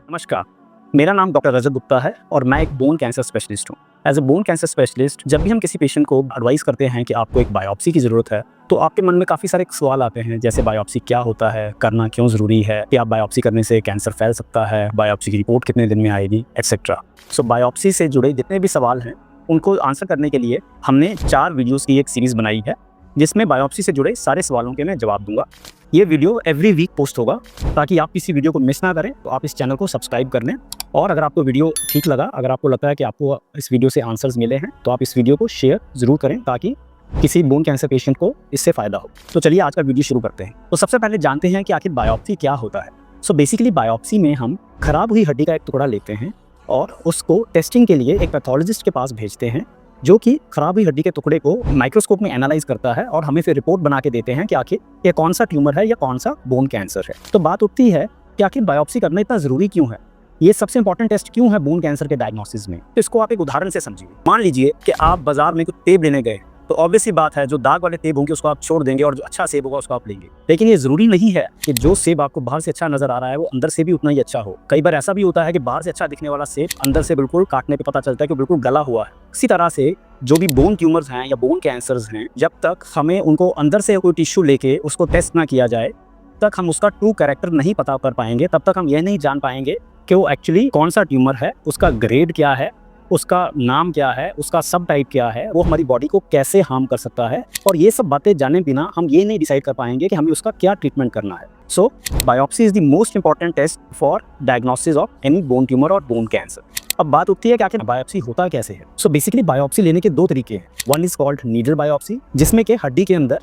नमस्कार, मेरा नाम डॉक्टर रजत गुप्ता है और मैं एक बोन कैंसर स्पेशलिस्ट हूँ। As a bone cancer specialist जब भी हम किसी पेशेंट को एडवाइस करते हैं कि आपको एक बायोप्सी की ज़रूरत है, तो आपके मन में काफ़ी सारे सवाल आते हैं, जैसे बायोप्सी क्या होता है, करना क्यों ज़रूरी है, क्या बायोप्सी करने से कैंसर फैल सकता है, बायोप्सी की रिपोर्ट कितने दिन में आएगी, एक्सेट्रा। सो बायोप्सी से जुड़े जितने भी सवाल हैं उनको आंसर करने के लिए हमने 4 वीडियोज़ की एक सीरीज़ बनाई है, जिसमें बायोप्सी से जुड़े सारे सवालों के मैं जवाब दूंगा। ये वीडियो एवरी वीक पोस्ट होगा, ताकि आप किसी वीडियो को मिस ना करें। तो आप इस चैनल को सब्सक्राइब कर लें, और अगर आपको वीडियो ठीक लगा, अगर आपको लगता है कि आपको इस वीडियो से आंसर्स मिले हैं, तो आप इस वीडियो को शेयर ज़रूर करें, ताकि किसी बोन कैंसर पेशेंट को इससे फ़ायदा हो। तो चलिए आज का वीडियो शुरू करते हैं। तो सबसे पहले जानते हैं कि आखिर बायोप्सी क्या होता है। सो बेसिकली बायोप्सी में हम खराब हुई हड्डी का एक टुकड़ा लेते हैं और उसको टेस्टिंग के लिए एक पैथोलॉजिस्ट के पास भेजते हैं, जो कि खराब हुई हड्डी के टुकड़े को माइक्रोस्कोप में एनालाइज करता है और हमें फिर रिपोर्ट बना के देते हैं कि आखिर ये कौन सा ट्यूमर है या कौन सा बोन कैंसर है। तो बात उठती है कि आखिर बायोप्सी करना इतना ज़रूरी क्यों है, ये सबसे इंपॉर्टेंट टेस्ट क्यों है बोन कैंसर के डायग्नोसिस में। तो इसको आप एक उदाहरण से समझिए। मान लीजिए कि आप बाजार में कुछ टेप लेने गए, तो ऑब्वियसली बात है जो दाग वाले सेब होंगे उसको आप छोड़ देंगे और जो अच्छा सेब होगा उसको आप लेंगे। लेकिन ये जरूरी नहीं है कि जो सेब आपको बाहर से अच्छा नजर आ रहा है वो अंदर से भी उतना ही अच्छा हो। कई बार ऐसा भी होता है कि बाहर से अच्छा दिखने वाला सेब अंदर से बिल्कुल काटने पे पता चलता है कि बिल्कुल गला हुआ है। इसी तरह से जो भी बोन ट्यूमर्स हैं या बोन कैंसर्स हैं, जब तक हमें उनको अंदर से कोई टिश्यू लेके उसको टेस्ट ना किया जाए, तक हम उसका ट्रू कैरेक्टर नहीं पता कर पाएंगे। तब तक हम यह नहीं जान पाएंगे कि वो एक्चुअली कौन सा ट्यूमर है, उसका ग्रेड क्या है, उसका नाम क्या है, उसका सब टाइप क्या है, वो हमारी बॉडी को कैसे हार्म कर सकता है। और ये सब बातें जाने बिना हम ये नहीं डिसाइड कर पाएंगे कि हमें उसका क्या ट्रीटमेंट करना है। So biopsy is the most important test for diagnosis of any bone tumour और बोन कैंसर। अब बात उठती है कि आखिर बायोप्सी होता कैसे है। सो बेसिकली बायोप्सी लेने के 2 तरीके हैं। One is called needle biopsy, जिसमें कि हड्डी के अंदर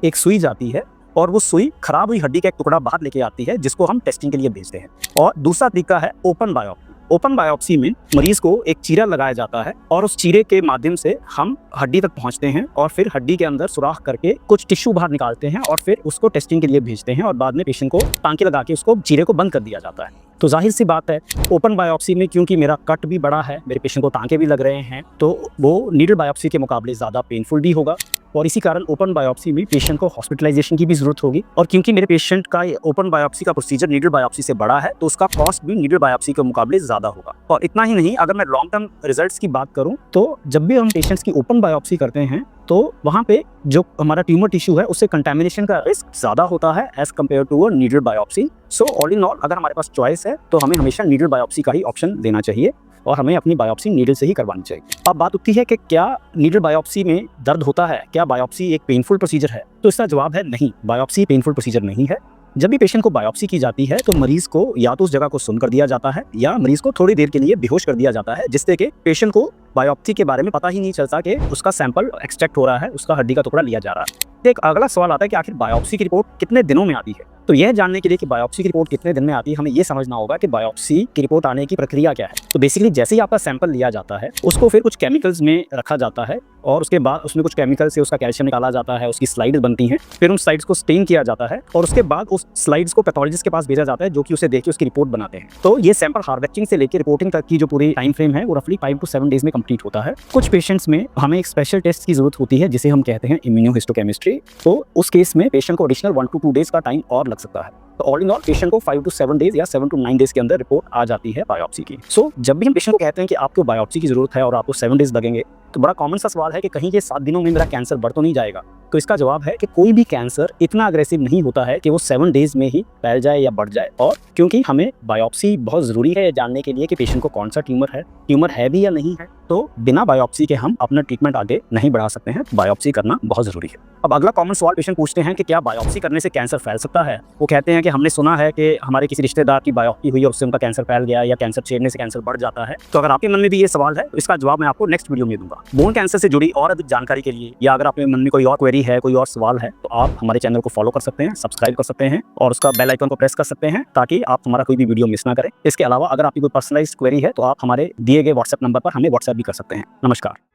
एक सुई जाती है और वो सुई खराब हुई हड्डी का एक टुकड़ा बाहर लेके आती है, जिसको हम टेस्टिंग के लिए भेजते हैं। और दूसरा तरीका है ओपन बायोप्सी। ओपन बायोप्सी में मरीज को एक चीरा लगाया जाता है और उस चीरे के माध्यम से हम हड्डी तक पहुंचते हैं और फिर हड्डी के अंदर सुराख करके कुछ टिश्यू बाहर निकालते हैं और फिर उसको टेस्टिंग के लिए भेजते हैं, और बाद में पेशेंट को टांके लगा के उसको चीरे को बंद कर दिया जाता है। तो जाहिर सी बात है, ओपन बायोप्सी में क्योंकि मेरा कट भी बड़ा है, मेरे पेशेंट को टांके भी लग रहे हैं, तो वो नीडल बायोप्सी के मुकाबले ज़्यादा पेनफुल भी होगा, और इसी कारण ओपन बायोप्सी में पेशेंट को हॉस्पिटलाइजेशन की भी जरूरत होगी। और क्योंकि मेरे पेशेंट का ओपन बायोप्सी का प्रोसीजर नीडल बायोप्सी से बड़ा है, तो उसका कॉस्ट भी नीडल बायोप्सी के मुकाबले ज़्यादा होगा। और इतना ही नहीं, अगर मैं लॉन्ग टर्म रिजल्ट्स की बात करूं, तो जब भी हम पेशेंट्स की ओपन बायोप्सी करते हैं, तो वहाँ पे जो हमारा ट्यूमर टिश्यू है उससे कंटामिनेशन का रिस्क ज़्यादा होता है as compared to a needle biopsy. So all in all, अगर हमारे पास चॉइस है तो हमें हमेशा नीडल बायोप्सी का ही ऑप्शन देना चाहिए और हमें अपनी बायोप्सी नीडल से ही करवानी चाहिए। अब बात उठती है कि क्या नीडल बायोप्सी में दर्द होता है, क्या बायोप्सी एक पेनफुल प्रोसीजर है। तो इसका जवाब है नहीं, बायोप्सी पेनफुल प्रोसीजर नहीं है। जब भी पेशेंट को बायोप्सी की जाती है तो मरीज को या तो उस जगह को सुन कर दिया जाता है या मरीज को थोड़ी देर के लिए बेहोश कर दिया जाता है, जिससे कि पेशेंट को बायोप्सी के बारे में पता ही नहीं चलता कि उसका सैंपल एक्सट्रैक्ट हो रहा है, उसका हड्डी का टुकड़ा लिया जा रहा है। एक अगला सवाल आता है कि आखिर बायोप्सी की रिपोर्ट कितने दिनों में आती है। तो यह जानने के लिए कि बायोप्सी की रिपोर्ट कितने दिन में आती है, हमें यह समझना होगा कि बायोप्सी की रिपोर्ट आने की प्रक्रिया क्या है। तो बेसिकली जैसे ही आपका सैंपल लिया जाता है, उसको फिर कुछ केमिकल्स में रखा जाता है और उसके बाद उसमें कुछ केमिकल से उसका कैल्शियम निकाला जाता है, उसकी स्लाइड्स बनती हैं, फिर उन स्लाइड्स को स्टेन किया जाता है और उसके बाद उस स्लाइड्स को पैथोलॉजिस्ट के पास भेजा जाता है, जो कि उसे देख के उसकी रिपोर्ट बनाते हैं। तो ये सैंपल हार्वेस्टिंग से लेकर रिपोर्टिंग तक की जो पूरी टाइम फ्रेम है वो रफली 5 to 7 डेज में कंप्लीट होता है। कुछ पेशेंट्स में हमें एक स्पेशल टेस्ट की जरूरत होती है, जिसे हम कहते हैं इम्यूनोहिस्टोकेमिस्ट्री। तो उस केस में पेशेंट को एडिशनल 1 to 2 डेज का टाइम और लग सकता है। तो ऑल इन ऑल पेशेंट को 5 to 7 डेज या 7 to 9 डेज के अंदर रिपोर्ट आ जाती है बायोप्सी की। सो जब भी हम पेशेंट को कहते हैं कि आपको बायोप्सी की जरूरत है और आपको 7 डेज लगेंगे, तो बड़ा कॉमन सा सवाल है कि कहीं ये 7 दिनों में मेरा कैंसर बढ़ तो नहीं जाएगा। तो इसका जवाब है कि कोई भी कैंसर इतना अग्रेसिव नहीं होता है कि वो 7 डेज में ही फैल जाए या बढ़ जाए। और क्योंकि हमें बायोप्सी बहुत ज़रूरी है जानने के लिए कि पेशेंट को कौन सा ट्यूमर है भी या नहीं है, तो बिना बायोप्सी के हम अपना ट्रीटमेंट आगे नहीं बढ़ा सकते हैं। बायोप्सी करना बहुत ज़रूरी है। अब अगला कॉमन सवाल पेशेंट पूछते हैं कि क्या बायोप्सी करने से कैंसर फैल सकता है। वो कहते हैं कि हमने सुना है कि हमारे किसी रिश्तेदार की बायोप्सी हुई और उससे उनका कैंसर फैल गया, या कैंसर छेड़ने से कैंसर बढ़ जाता है। तो अगर आपके मन में भी ये सवाल है, तो इसका जवाब मैं आपको नेक्स्ट वीडियो में दूंगा। बोन कैंसर से जुड़ी और अधिक जानकारी के लिए, या अगर आपके मन में कोई और क्वेरी है, कोई और सवाल है, तो आप हमारे चैनल को फॉलो कर सकते हैं, सब्सक्राइब कर सकते हैं और उसका बेल आइकन को प्रेस कर सकते हैं, ताकि आप हमारा कोई भी वीडियो मिस ना करें। इसके अलावा अगर आपकी कोई पर्सनलाइज्ड क्वेरी है, तो आप हमारे दिए गए व्हाट्सएप नंबर पर हमें व्हाट्सएप भी कर सकते हैं। नमस्कार।